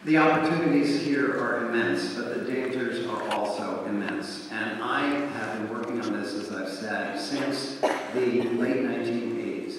The opportunities here are immense, but the dangers are also immense. And I have been working on this, as I've said, since the late 1980s.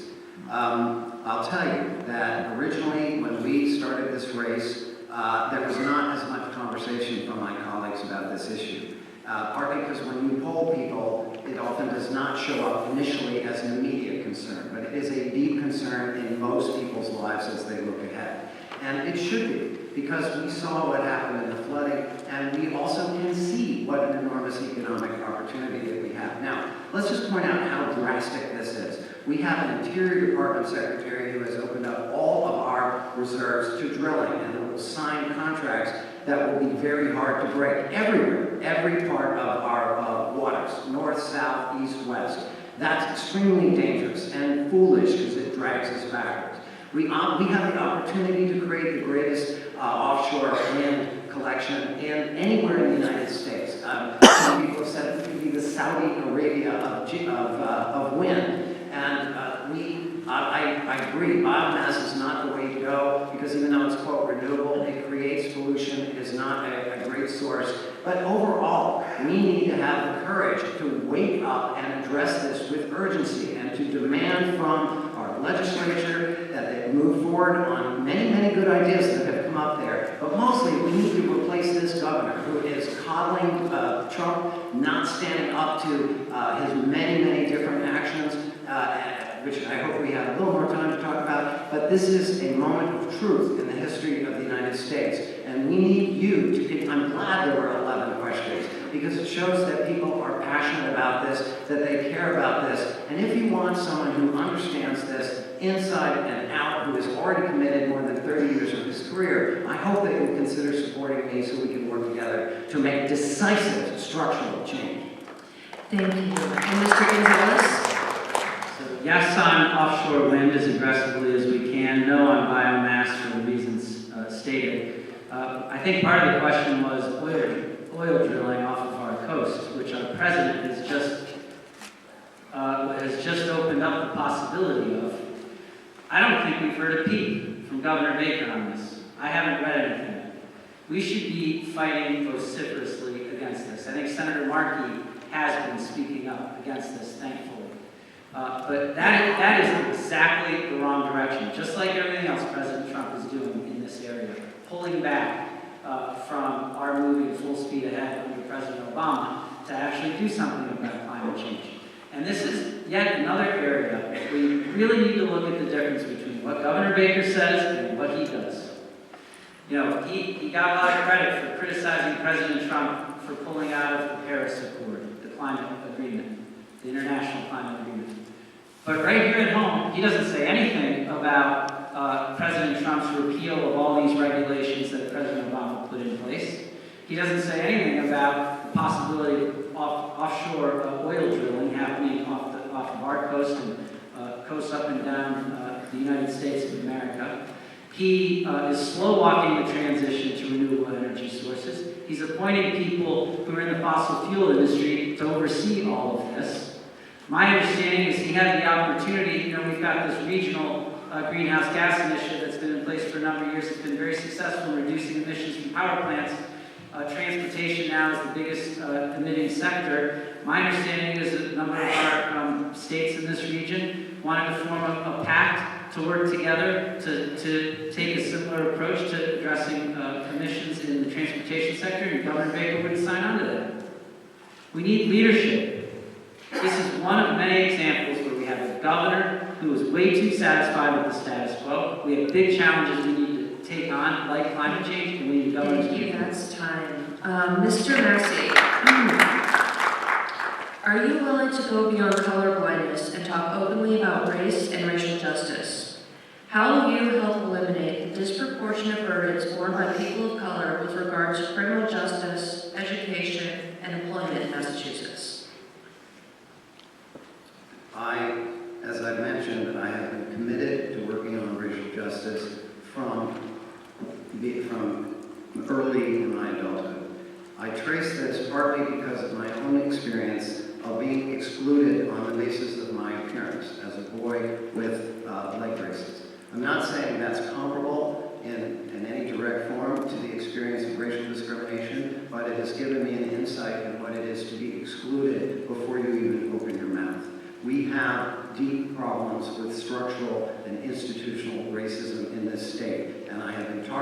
I'll tell you that originally, when we started this race, there was not as much conversation from my colleagues about this issue. Partly because when you poll people, it often does not show up initially as an immediate concern, but it is a deep concern in most people's lives as they look ahead. And it should be, because we saw what happened in the flooding, and we also can see what an enormous economic opportunity that we have. Now, let's just point out how drastic this is. We have an Interior Department Secretary who has opened up all of our reserves to drilling, and who will sign contracts that will be very hard to break everywhere, every part of our waters, north, south, east, west. That's extremely dangerous and foolish because it drags us backwards. We have the opportunity to create the greatest offshore wind collection in anywhere in the United States. Some people have said it could be the Saudi Arabia of wind. And I agree, biomass is not the way to go, because even though it's, quote, renewable, it creates pollution, it is not a great source. But overall, we need to have the courage to wake up and address this with urgency, and to demand from our legislature that they move forward on many, many good ideas that have come up there. But mostly, we need to replace this governor who is coddling Trump, not standing up to his many, many different actions, which I hope we have a little more time to talk about. But this is a moment of truth in the history of the United States. And we need you to, I'm glad there were 11 questions, because it shows that people are passionate about this, that they care about this. And if you want someone who understands this inside and out, who has already committed more than 30 years of his career, I hope that you'll consider supporting me so we can work together to make decisive structural change. Thank you. And Mr. Gonzalez? Yes on offshore wind as aggressively as we can. No on biomass for the reasons stated. I think part of the question was oil drilling off of our coast, which our president has just opened up the possibility of. I don't think we've heard a peep from Governor Baker on this. I haven't read anything. We should be fighting vociferously against this. I think Senator Markey has been speaking up against this, thankfully. But that is exactly the wrong direction, just like everything else President Trump is doing in this area, pulling back from our moving full speed ahead under President Obama to actually do something about climate change. And this is yet another area where we really need to look at the difference between what Governor Baker says and what he does. You know, he got a lot of credit for criticizing President Trump for pulling out of the Paris Accord, the climate agreement, the international climate agreement. But right here at home, he doesn't say anything about President Trump's repeal of all these regulations that President Obama put in place. He doesn't say anything about the possibility of offshore oil drilling happening off of our coast and coasts up and down the United States of America. He is slow-walking the transition to renewable energy sources. He's appointing people who are in the fossil fuel industry to oversee all of this. My understanding is he had the opportunity, we've got this regional greenhouse gas initiative that's been in place for a number of years. It's been very successful in reducing emissions from power plants. Transportation now is the biggest emitting sector. My understanding is that a number of our states in this region wanted to form a pact to work together to take a similar approach to addressing emissions in the transportation sector, and Governor Baker wouldn't sign on to that. We need leadership. This is one of many examples where we have a governor who is way too satisfied with the status quo. We have big challenges we need to take on, like climate change, and we need governors to do that. That's time. Mr. Massey, are you willing to go beyond color blindness and talk openly about race and racial justice? How will you help eliminate the disproportionate burdens borne by people of color with regard to criminal justice, education, and employment in Massachusetts? As I've mentioned, I have been committed to working on racial justice from early in my adulthood. I trace this partly because of my own experience of being excluded on the basis of my appearance as a boy with leg braces. I'm not saying that's comparable in any direct form to the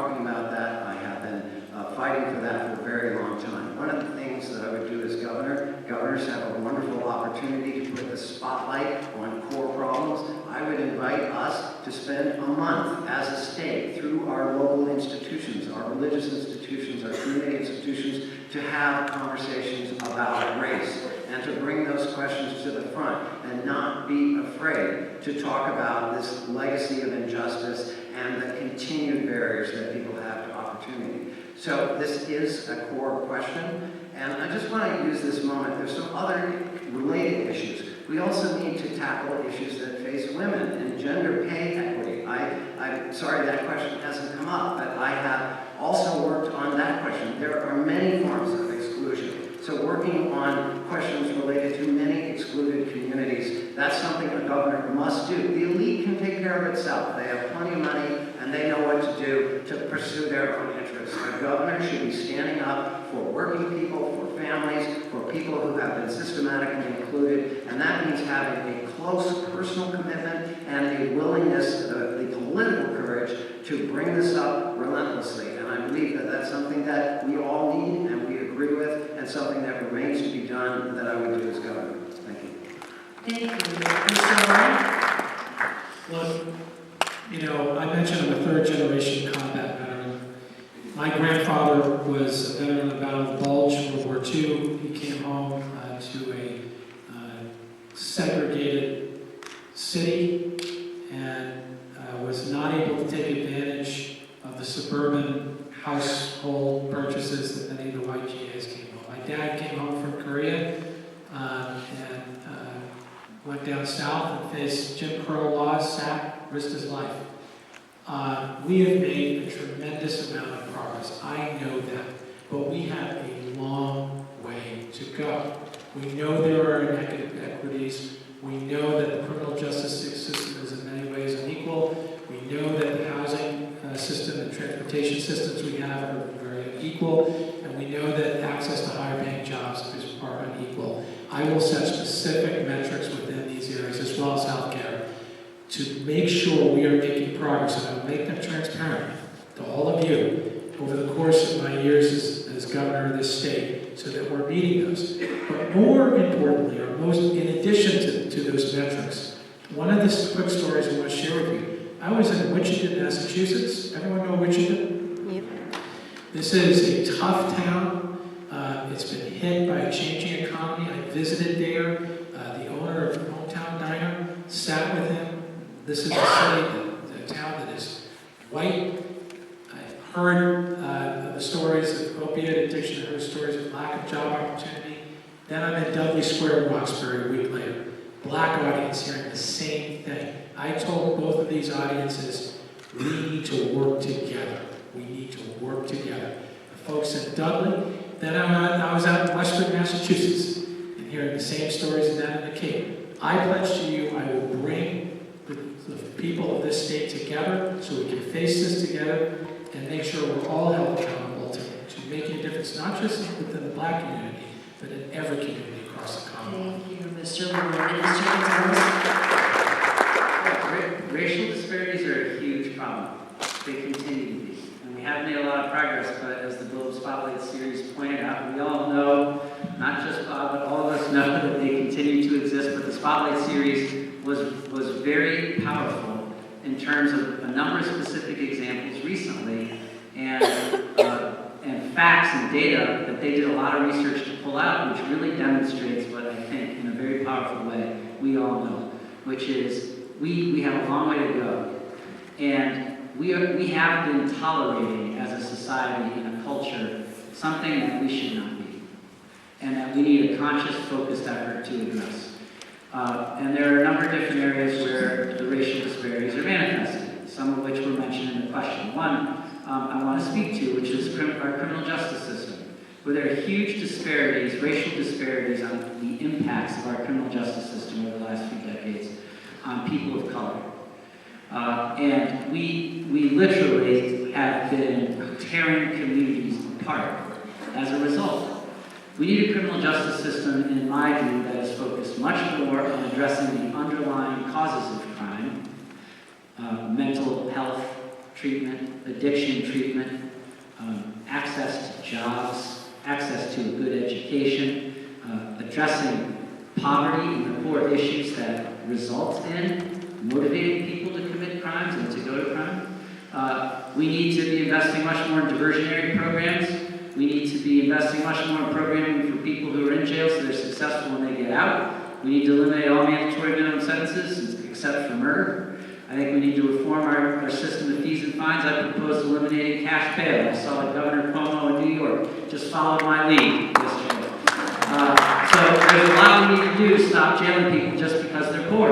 talking about that. I have been fighting for that for a very long time. One of the things that I would do as governor, governors have a wonderful opportunity to put the spotlight on core problems. I would invite us to spend a month as a state through our local institutions, our religious institutions, our community institutions, to have conversations about race and to bring those questions to the front and not be afraid to talk about this legacy of injustice and the continued barriers that people have to opportunity. So this is a core question, and I just want to use this moment. There's some other related issues. We also need to tackle issues that face women and gender pay equity. I'm sorry that question hasn't come up, but I have also worked on that question. There are many forms of exclusion. So working on questions related to many excluded communities, that's something a governor must do. The elite can take care of itself. They have plenty of money and they know what to do to pursue their own interests. A governor should be standing up for working people, for families, for people who have been systematically included, and that means having a close personal commitment and a willingness, the political courage to bring this up relentlessly. And I believe that that's something that we all need and we agree with, and something that remains to be done that I would do as governor. Thank you. Thank you. Mr. Lyon? Look, you know, I mentioned I'm a third-generation combat veteran. My grandfather was a veteran of the Battle of the Bulge, World War II. He came home to a segregated city and was not able to take advantage of the suburban household purchases that many of the white GAs came home. My dad came home from Korea and went down south and faced Jim Crow laws, risked his life. We have made a tremendous amount of progress. I know that, but we have a long way to go. We know there are inequities. We know that the criminal justice system is in many ways unequal. We know that the housing system and transportation systems we have are very unequal. And we know that access to higher paying jobs are unequal. I will set specific metrics within these areas, as well as healthcare, to make sure we are making progress, and I will make them transparent to all of you over the course of my years as governor of this state, so that we're meeting those. But more importantly, or in addition to those metrics, one of the quick stories I want to share with you. I was in Wichita, Massachusetts. Everyone know Wichita? Yep. This is a tough town. It's been hit by a changing economy. I visited there. The owner of the Hometown Diner, sat with him. This is a city, a town that is white. I've heard the stories of opiate addiction, I heard stories of lack of job opportunity. Then I'm at Dudley Square in Roxbury a week later. Black audience hearing the same thing. I told both of these audiences, we need to work together. We need to work together. The folks in Dudley, then I was out in Western Massachusetts and hearing the same stories and then in the Cape. I pledge to you, I will bring the people of this state together so we can face this together and make sure we're all held accountable to making a difference, not just within the Black community, but in every community across the Commonwealth. Thank you, Mr. Lyon. Mr. Gonzalez? Racial disparities are a huge problem. They continue to be. And we have made a lot of progress, but as the Globe Spotlight series pointed out, we all know, not just Bob, but all of us know that they continue to exist. But the Spotlight series was very powerful in terms of a number of specific examples recently and facts and data that they did a lot of research to pull out, which really demonstrates what I think in a very powerful way we all know, which is we have a long way to go. And we have been tolerating as a society and a culture something that we should not be. And that we need a conscious, focused effort to address. And there are a number of different areas where the racial disparities are manifested, some of which were mentioned in the question. One I want to speak to, which is our criminal justice system, where there are huge disparities, racial disparities on the impacts of our criminal justice system over the last few decades on people of color. And we literally have been tearing communities apart as a result. We need a criminal justice system, in my view, that is focused much more on addressing the underlying causes of crime, mental health treatment, addiction treatment, access to jobs, access to a good education, addressing poverty and the poor issues that result in motivating people to commit crimes and to go to crime. We need to be investing much more in diversionary programs. We need to be investing much more in programming for people who are in jail so they're successful when they get out. We need to eliminate all mandatory minimum sentences except for murder. I think we need to reform our system of fees and fines. I proposed eliminating cash bail. I saw that Governor Cuomo in New York just followed my lead yesterday. So there's a lot we need to do to stop jailing people just because they're poor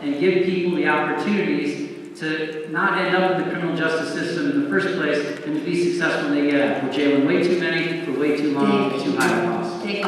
and give people the opportunities to not end up in the criminal justice system in the first place and to be successful when they get out. We're jailing way too many for way too long, too high a cost. Thank you.